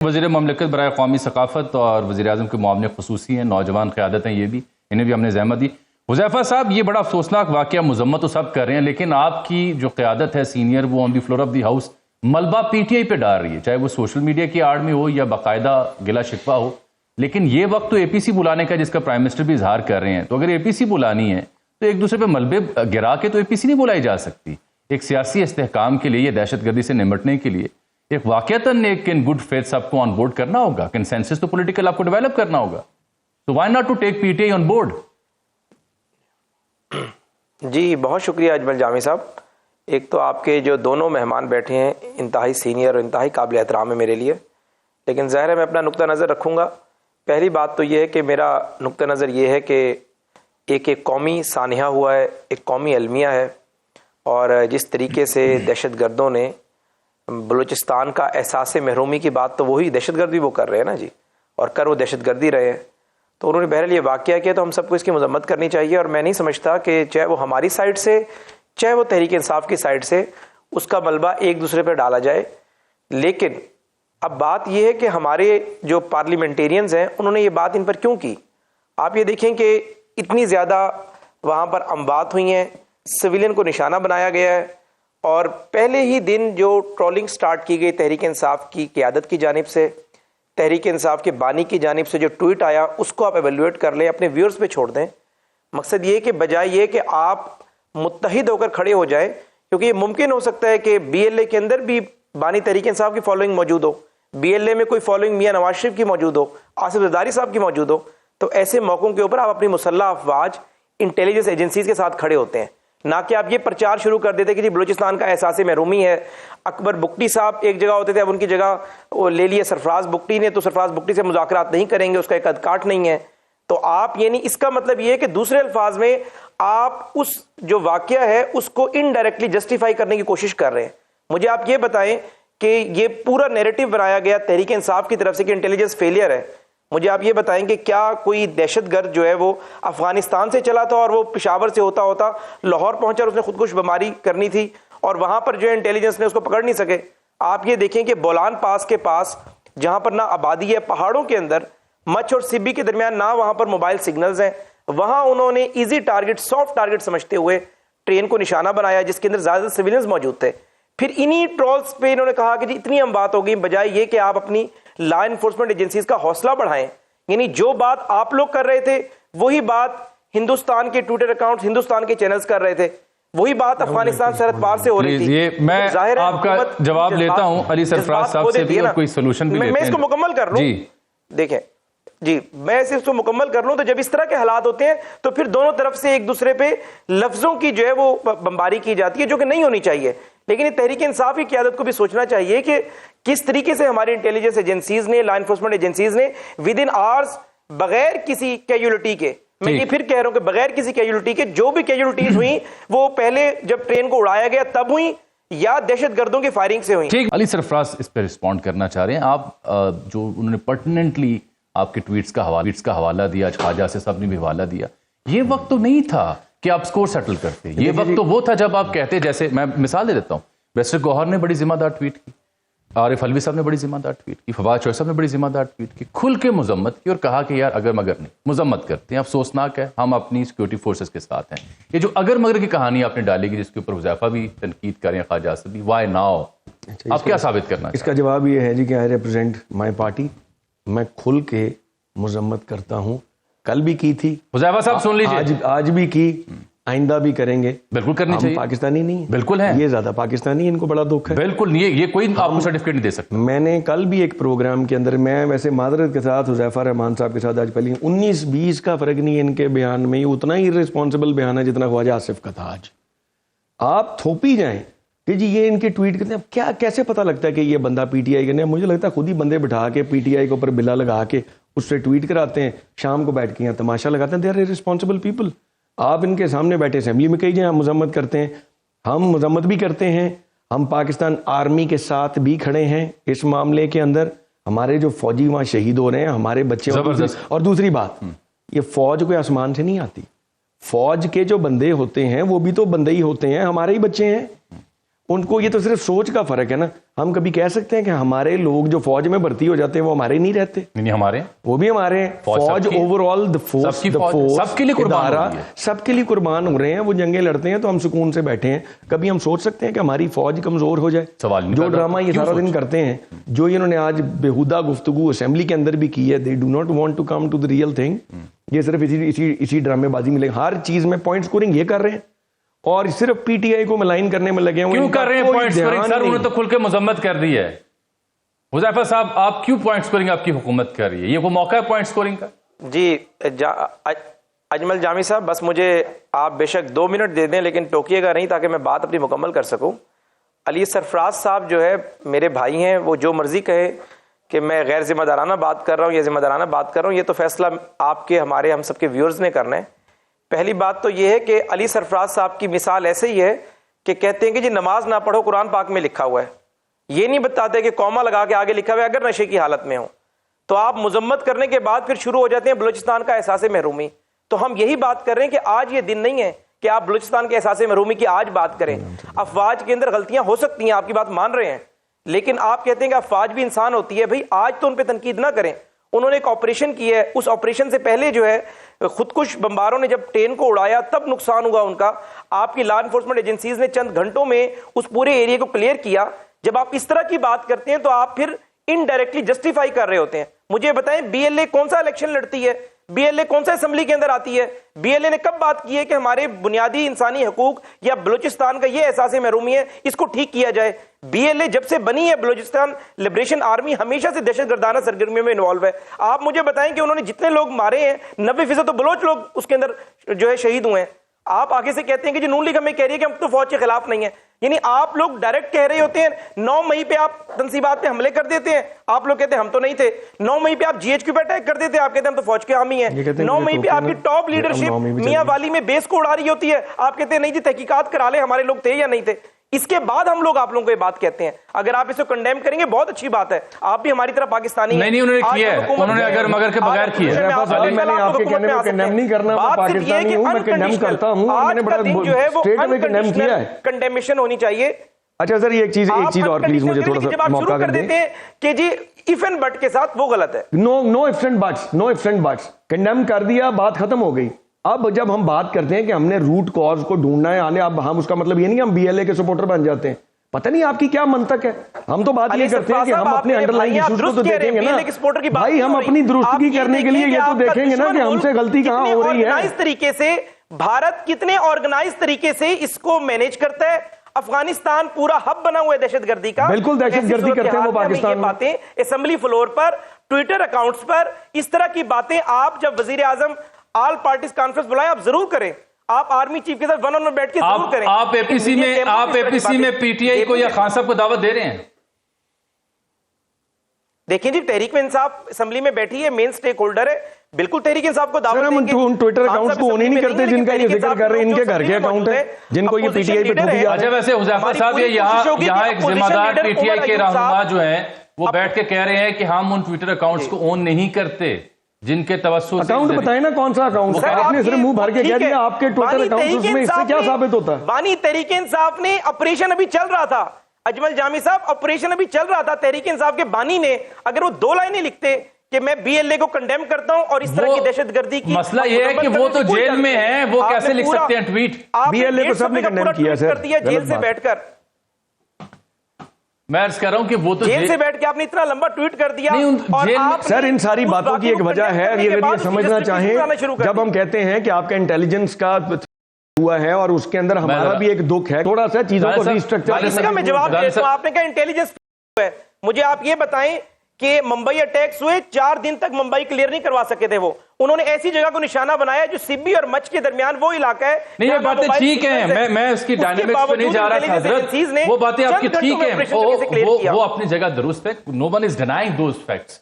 وزیر مملکت برائے قومی ثقافت اور وزیر اعظم کے معاون خصوصی ہیں، نوجوان قیادت ہیں، یہ بھی انہیں بھی ہم نے زحمت دی. حذیفہ صاحب، یہ بڑا افسوسناک واقعہ، مذمت تو سب کر رہے ہیں، لیکن آپ کی جو قیادت ہے سینئر، وہ on the floor of the house ملبہ پی ٹی آئی پہ ڈال رہی ہے، چاہے وہ سوشل میڈیا کی آڑ میں ہو یا باقاعدہ گلا شکوہ ہو. لیکن یہ وقت تو اے پی سی بلانے کا جس کا پرائم منسٹر بھی اظہار کر رہے ہیں، تو اگر اے پی سی بلانی ہے تو ایک دوسرے پہ ملبے گرا کے تو اے پی سی نہیں بلائی جا سکتی. ایک سیاسی استحکام کے لیے، دہشت گردی سے نمٹنے کے لیے ایک واقعتاً ایک ان گڈ فیتھ سب کو آن بورڈ کرنا ہوگا، کنسنسس تو پولیٹیکل آپ کو ڈیولپ کرنا ہوگا. تو why not to take P T I on board? جی بہت شکریہ اجمل جامی صاحب. ایک تو آپ کے جو دونوں مہمان بیٹھے ہیں انتہائی سینئر اور انتہائی قابل احترام ہے میرے لیے، لیکن ظاہر ہے میں اپنا نقطہ نظر رکھوں گا. پہلی بات تو یہ ہے کہ میرا نقطہ نظر یہ ہے کہ ایک قومی سانحہ ہوا ہے، ایک قومی المیہ ہے، اور جس طریقے سے دہشت گردوں نے بلوچستان کا احساس محرومی کی بات، تو وہی دہشت گرد بھی وہ کر رہے ہیں نا جی، اور کر وہ دہشت گردی رہے ہیں. تو انہوں نے بہرحال یہ واقعہ کیا، تو ہم سب کو اس کی مذمت کرنی چاہیے. اور میں نہیں سمجھتا کہ چاہے وہ ہماری سائڈ سے چاہے وہ تحریک انصاف کی سائڈ سے اس کا ملبہ ایک دوسرے پہ ڈالا جائے. لیکن اب بات یہ ہے کہ ہمارے جو پارلیمنٹیرینز ہیں انہوں نے یہ بات ان پر کیوں کی. آپ یہ دیکھیں کہ اتنی زیادہ وہاں پر اموات ہوئی ہیں، سویلین کو نشانہ بنایا گیا ہے، اور پہلے ہی دن جو ٹرولنگ سٹارٹ کی گئی تحریک انصاف کی قیادت کی جانب سے، تحریک انصاف کے بانی کی جانب سے جو ٹویٹ آیا، اس کو آپ ایویلویٹ کر لیں، اپنے ویورز پہ چھوڑ دیں. مقصد یہ کہ بجائے یہ کہ آپ متحد ہو کر کھڑے ہو جائیں، کیونکہ یہ ممکن ہو سکتا ہے کہ بی ایل اے کے اندر بھی بانی تحریک انصاف کی فالوئنگ موجود ہو، بی ایل اے میں کوئی فالوئنگ میاں نواز شریف کی موجود ہو، آصف زرداری صاحب کی موجود ہو. تو ایسے موقعوں کے اوپر آپ اپنی مسلح افواج انٹیلیجنس ایجنسیز کے ساتھ کھڑے ہوتے ہیں، نہ کہ آپ یہ پرچار شروع کر دیتے کہ جی بلوچستان کا احساس محرومی ہے. اکبر بگٹی صاحب ایک جگہ ہوتے تھے، اب ان کی جگہ وہ لے لیے سرفراز بگٹی نے، تو سرفراز بگٹی سے مذاکرات نہیں کریں گے، اس کا ایک ادکاٹ نہیں ہے. تو آپ یعنی اس کا مطلب یہ ہے کہ دوسرے الفاظ میں آپ اس جو واقعہ ہے اس کو انڈائریکٹلی جسٹیفائی کرنے کی کوشش کر رہے ہیں. مجھے آپ یہ بتائیں کہ یہ پورا نیریٹو بنایا گیا تحریک انصاف کی طرف سے کہ انٹیلیجنس فیلئر ہے. مجھے آپ یہ بتائیں کہ کیا کوئی دہشت گرد جو ہے وہ افغانستان سے چلا تھا اور وہ پشاور سے ہوتا لاہور پہنچا اور اس نے خودکش بیماری کرنی تھی، اور وہاں پر جو ہے انٹیلیجنس نے اس کو پکڑ نہیں سکے. آپ یہ دیکھیں کہ بولان پاس کے پاس جہاں پر نہ آبادی ہے، پہاڑوں کے اندر مچھ اور سبی کے درمیان نہ وہاں پر موبائل سگنلز ہیں، وہاں انہوں نے ایزی ٹارگٹ، سافٹ ٹارگٹ سمجھتے ہوئے ٹرین کو نشانہ بنایا جس کے اندر زیادہ سویلینز موجود تھے. پھر انہی ٹرولز پہ انہوں نے کہا کہ جی اتنی ہم بات ہو گئی، بجائے یہ کہ آپ اپنی لا انفورسمنٹ ایجنسیز کا حوصلہ بڑھائیں. یعنی جو بات آپ لوگ کر رہے تھے وہی بات ہندوستان کے ٹویٹر اکاؤنٹ، ہندوستان کے چینلز کر رہے تھے، وہی بات افغانستان سرحد پار سے ہو رہی تھی. یہ میں آپ کا جواب لیتا ہوں علی سرفراز صاحب سے بھی، اور کوئی سولوشن بھی لیتے ہیں. میں اس کو مکمل کر لوں. دیکھیں جی، میں اس کو مکمل کر لوں تو جب اس طرح کے حالات ہوتے ہیں تو پھر دونوں طرف سے ایک دوسرے پہ لفظوں کی جو ہے وہ بمباری کی جاتی ہے، جو کہ نہیں ہونی چاہیے. لیکن یہ تحریک انصاف کی قیادت کو بھی سوچنا چاہیے کہ کس طریقے سے ہماری انٹیلیجنس ایجنسیز نے، لا انفورسمنٹ ایجنسیز نے ود ان آورز، بغیر کسی کیجولیٹی کے، میں یہ پھر کہہ رہا ہوں کہ بغیر کسی کیجولیٹی کے، جو بھی کیجولیٹیز ہوئیں وہ پہلے جب ٹرین کو اڑایا گیا تب ہوئیں یا دہشت گردوں کی فائرنگ سے ہوئیں. علی سرفراز اس پہ رسپونڈ کرنا چاہ رہے ہیں آپ. جو انہوں نے پرٹیننٹلی آپ کے ٹویٹس کا حوالہ دیا، خواجہ سے سب نے بھی حوالہ دیا، یہ وقت تو نہیں تھا کہ آپ سکور سیٹل کرتے. یہ وقت تو وہ تھا جب آپ کہتے، جیسے میں مثال دے دیتا ہوں، بیسٹر گوہر نے بڑی ذمہ دار ٹویٹ کی، عارف علوی صاحب نے بڑی ذمہ دار ٹویٹ کی، فواد چوہدری صاحب نے بڑی ذمہ دار ٹویٹ کی، کھل کے مذمت کی اور کہا کہ یار اگر مگر نہیں، مذمت کرتے ہیں، افسوسناک ہے، ہم اپنی سیکورٹی فورسز کے ساتھ ہیں. یہ جو اگر مگر کی کہانی آپ نے ڈالی گی جس کے اوپر حذیفہ بھی تنقید کریں، خواجہ سے بھی، وائی ناؤ، آپ کیا ثابت کرنا؟ اس کا جواب یہ ہے جی کہ آئی ریپرزینٹ مائی پارٹی، میں کھل کے مذمت کرتا ہوں. کل بھی کی تھی حذیفہ صاحب، سن لیجیے، آج بھی کی، آئندہ بھی کریں گے. بالکل کرنی چاہیے. پاکستانی نہیں بالکل ہے، یہ زیادہ پاکستانی، ان کو بڑا دکھ ہے. بالکل یہ کوئی آپ کو سرٹیفکیٹ نہیں دے سکتا. میں نے کل بھی ایک پروگرام کے اندر، میں ویسے معذرت کے ساتھ حذیفہ رحمان صاحب کے ساتھ آج پہلے 19-20 کا فرق نہیں ہے ان کے بیان میں، اتنا ہی ریسپانسبل بیان ہے جتنا خواجہ آصف کا تھا. آج آپ تھوپی جائیں کہ جی یہ ان کے ٹویٹ کرتے ہیں، کیا کیسے پتہ لگتا ہے کہ یہ بندہ پی ٹی آئی کا نہیں؟ مجھے لگتا ہے خود ہی بندے بٹھا کے پی ٹی آئی کے اوپر بلا لگا کے اس سے ٹویٹ کراتے ہیں، شام کو بیٹھ کے یہاں تماشا لگاتے ہیں. They are responsible people. آپ ان کے سامنے بیٹھے اسمبلی میں کہی جائیں ہم مذمت کرتے ہیں، ہم مذمت بھی کرتے ہیں، ہم پاکستان آرمی کے ساتھ بھی کھڑے ہیں اس معاملے کے اندر. ہمارے جو فوجی وہاں شہید ہو رہے ہیں، ہمارے بچے. اور دوسری بات، یہ فوج کوئی آسمان سے نہیں آتی. فوج کے جو بندے ہوتے ہیں وہ بھی تو بندے ہی ہوتے ہیں، ہمارے ہی بچے ہیں. ان کو یہ تو صرف سوچ کا فرق ہے نا. ہم کبھی کہہ سکتے ہیں کہ ہمارے لوگ جو فوج میں بھرتی ہو جاتے ہیں وہ ہمارے نہیں رہتے؟ نہیں ہمارے، وہ بھی ہمارے ہیں. فوج اوور آل فورس سب کے لیے قربان ہو رہی ہے، سب کے لیے قربان ہو رہے ہیں. وہ جنگیں لڑتے ہیں تو ہم سکون سے بیٹھے ہیں. کبھی ہم سوچ سکتے ہیں کہ ہماری فوج کمزور ہو جائے؟ جو ڈرامہ یہ سارا دن کرتے ہیں، جو انہوں نے آج بےہودہ گفتگو اسمبلی کے اندر بھی کی ہے، they do not want to come to the real thing. یہ صرف اسی ڈرامے بازی میں ہر چیز میں پوائنٹ سکورنگ یہ کر رہے ہیں اور صرف پی ٹی آئی کو ملائن کرنے میں لگے ہیں. کیوں کر رہے ہیں پوائنٹ سکورنگ؟ سر انہوں نے تو کھل کے مذمت کر دی ہے. حذیفہ صاحب آپ کیوں پوائنٹ سکورنگ آپ کی حکومت کر رہی ہے؟ یہ وہ موقع ہے پوائنٹ سکورنگ کا؟ جی اجمل جامی صاحب، بس مجھے آپ بے شک 2 منٹ دے دیں لیکن ٹوکیے گا نہیں تاکہ میں بات اپنی مکمل کر سکوں. علی سرفراز صاحب جو ہے میرے بھائی ہیں، وہ جو مرضی کہے کہ میں غیر ذمہ دارانہ بات کر رہا ہوں یا ذمہ دارانہ بات کر رہا ہوں، یہ تو فیصلہ آپ کے ہمارے ہم سب کے ویورز نے کرنا ہے. پہلی بات تو یہ ہے کہ علی سرفراز صاحب کی مثال ایسے ہی ہے کہ کہتے ہیں کہ جی نماز نہ پڑھو، قرآن پاک میں لکھا ہوا ہے. یہ نہیں بتاتے کہ کوما لگا کے آگے لکھا ہوا ہے اگر نشے کی حالت میں ہو. تو آپ مذمت کرنے کے بعد پھر شروع ہو جاتے ہیں بلوچستان کا احساس محرومی. تو ہم یہی بات کر رہے ہیں کہ آج یہ دن نہیں ہے کہ آپ بلوچستان کے احساس محرومی کی آج بات کریں. افواج کے اندر غلطیاں ہو سکتی ہیں، آپ کی بات مان رہے ہیں، لیکن آپ کہتے ہیں کہ افواج بھی انسان ہوتی ہے. بھائی آج تو ان پہ تنقید نہ کریں. انہوں نے ایک آپریشن کی ہے، اس آپریشن سے پہلے جو ہے خودکش بمباروں نے جب ٹرین کو اڑایا تب نقصان ہوا ان کا. آپ کی لا انفورسمنٹ ایجنسیز نے چند گھنٹوں میں اس پورے ایریا کو کلیئر کیا. جب آپ اس طرح کی بات کرتے ہیں تو آپ پھر انڈائریکٹلی جسٹیفائی کر رہے ہوتے ہیں. مجھے بتائیں بی ایل اے کون سا الیکشن لڑتی ہے؟ بی ایل اے کون سا اسمبلی کے اندر آتی ہے؟ بی ایل اے نے کب بات کی ہے کہ ہمارے بنیادی انسانی حقوق یا بلوچستان کا یہ احساس محرومی ہے اس کو ٹھیک کیا جائے؟ بی ایل اے جب سے بنی ہے بلوچستان لبریشن آرمی ہمیشہ سے دہشت گردانہ سرگرمیوں میں انوالو ہے. آپ مجھے بتائیں کہ انہوں نے جتنے لوگ مارے ہیں 90% تو بلوچ لوگ اس کے اندر جو ہے شہید ہوئے ہیں. آپ آگے سے کہتے ہیں کہ جو نون لیگ ہمیں کہہ رہی ہے کہ ہم تو فوج کے خلاف نہیں ہیں. یعنی آپ لوگ ڈائریکٹ کہہ رہے ہوتے ہیں 9 مئی پہ آپ تنصیبات پہ حملے کر دیتے ہیں، آپ لوگ کہتے ہیں ہم تو نہیں تھے. 9 مئی پہ آپ جی ایچ کیو پہ اٹیک کر دیتے ہیں، آپ کہتے ہیں ہم تو فوج کے حامی ہیں. 9 مئی پہ آپ کی ٹاپ لیڈرشپ میاں والی میں بیس کو اڑا رہی ہوتی ہے، آپ کہتے ہیں نہیں جی تحقیقات کرا لیں ہمارے لوگ تھے یا نہیں تھے. اس کے بعد ہم لوگ آپ لوگوں کو یہ بات کہتے ہیں. اگر آپ اسے کنڈیم کریں گے بہت اچھی بات ہے، آپ بھی ہماری طرح پاکستانی ہیں. نہیں انہوں نے کیا ہے، انہوں نے اگر مگر کے بغیر کیا ہے. میں نے آپ کے کہنے کو کنڈیم نہیں کرنا، میں پاکستانی ہوں، میں کنڈیم کرتا ہوں. میں نے بڑا اسٹریٹ میں کنڈیم کیا ہے. کنڈیمیشن ہونی چاہیے. اچھا سر ایک چیز اور پلیز مجھے تھوڑا سا موقع کر دیں کہ جی if and but کے ساتھ وہ غلط ہے. نو ifs and buts. کنڈیم کر دیا، بات ختم ہو گئی. اب جب ہم بات کرتے ہیں کہ ہم نے روٹ کاز کو ڈھونڈنا ہے، اب ہم اس کا مطلب یہ نہیں ہم بی ایل اے کے سپورٹر بن جاتے ہیں. پتہ نہیں آپ کی کیا منطق ہے. ہم تو بات یہ کرتے ہیں کہ ہم اپنے انڈر لائن ایشوز کو تو دیکھیں گے نا بھائی. ہم اپنی درستگی کرنے کے لیے یہ تو دیکھیں گے نا کہ ہم سے غلطی کہاں ہو رہی ہے. اس طریقے سے بھارت کتنے آرگنائز طریقے سے اس کو مینیج کرتا ہے. افغانستان پورا ہب بنا ہوا ہے دہشت گردی کا. بالکل دہشت گردی کرتے ہیں وہ پاکستان میں. باتیں اسمبلی فلور پر، ٹویٹر اکاؤنٹس پر، اس طرح کی باتیں آپ جب وزیر اعظم آل پارٹیز کانفرنس بلائیں آپ ضرور کریں. آپ آرمی چیف کے ساتھ ون آن ون بیٹھ کے ضرور کریں. آپ اے پی سی میں پی ٹی آئی کو یا خان صاحب کو دعوت دے رہے ہیں؟ دیکھیں جی تحریک انصاف اسمبلی میں بیٹھی ہے، مین سٹیک ہولڈر ہے، بالکل تحریک انصاف کو دعوت دیں گے. ان ٹویٹر اکاؤنٹس کو آن ہی نہیں کرتے جن کا یہ ذکر کر رہے ہیں، ان کے گھر کے اکاؤنٹ ہیں جن کو یہ پی ٹی آئی پہ ٹوٹی جا رہے ہیں. اچھا ویسے حذیفہ صاحب یہ یہاں ایک ذمہ دار پی ٹی آئی کے رہنما جو ہیں وہ بیٹھ کے کہہ رہے ہیں کہ ہم ان ٹویٹر اکاؤنٹس کو آن نہیں کرتے جن کے توسط سے. اکاؤنٹ بتائیں نا کون سا اکاؤنٹ. آپ نے صرف منہ بھر کے کہہ دیا آپ کے ٹویٹر اکاؤنٹس میں، اس سے کیا ثابت ہوتا ہے؟ بانی تحریک انصاف نے آپریشن ابھی چل رہا تھا، اجمل جامی صاحب آپریشن ابھی چل رہا تھا. تحریک انصاف کے بانی نے اگر وہ 2 لائنیں لکھتے کہ میں بی ایل اے کو کنڈیم کرتا ہوں اور اس طرح کی دہشت گردی کی، مسئلہ یہ ہے کہ وہ تو جیل میں ہیں، وہ کیسے لکھ سکتے ہیں ٹویٹ؟ بی ایل اے کو سب نے کنڈیم کیا سر جیل سے بیٹھ کر. میں عرض کر رہا ہوں کہ وہ تو جیل سے بیٹھ کے آپ نے اتنا لمبا ٹویٹ کر دیا. سر ان ساری باتوں کی ایک وجہ ہے، یہ اگر یہ سمجھنا چاہیں جب ہم کہتے ہیں کہ آپ کا انٹیلیجنس کا ہوا ہے اور اس کے اندر ہمارا بھی ایک دکھ ہے، تھوڑا سا چیزوں کو ریسٹرکچر. اس کا میں جواب دیتا ہوں. آپ نے کہا انٹیلیجنس ہے، مجھے آپ یہ بتائیں کہ ممبئی اٹیکس ہوئے 4 دن تک ممبئی کلیئر نہیں کروا سکے تھے. وہ انہوں نے ایسی جگہ کو نشانہ بنایا جو سبی اور مچ کے درمیان وہ علاقہ ہے. نہیں یہ باتیں ٹھیک ہیں، میں اس کی ڈائنامکس پہ نہیں جا رہا تھا حضرت، وہ باتیں آپ کی ٹھیک ہیں، وہ اپنی جگہ درست ہے. No one is denying those facts.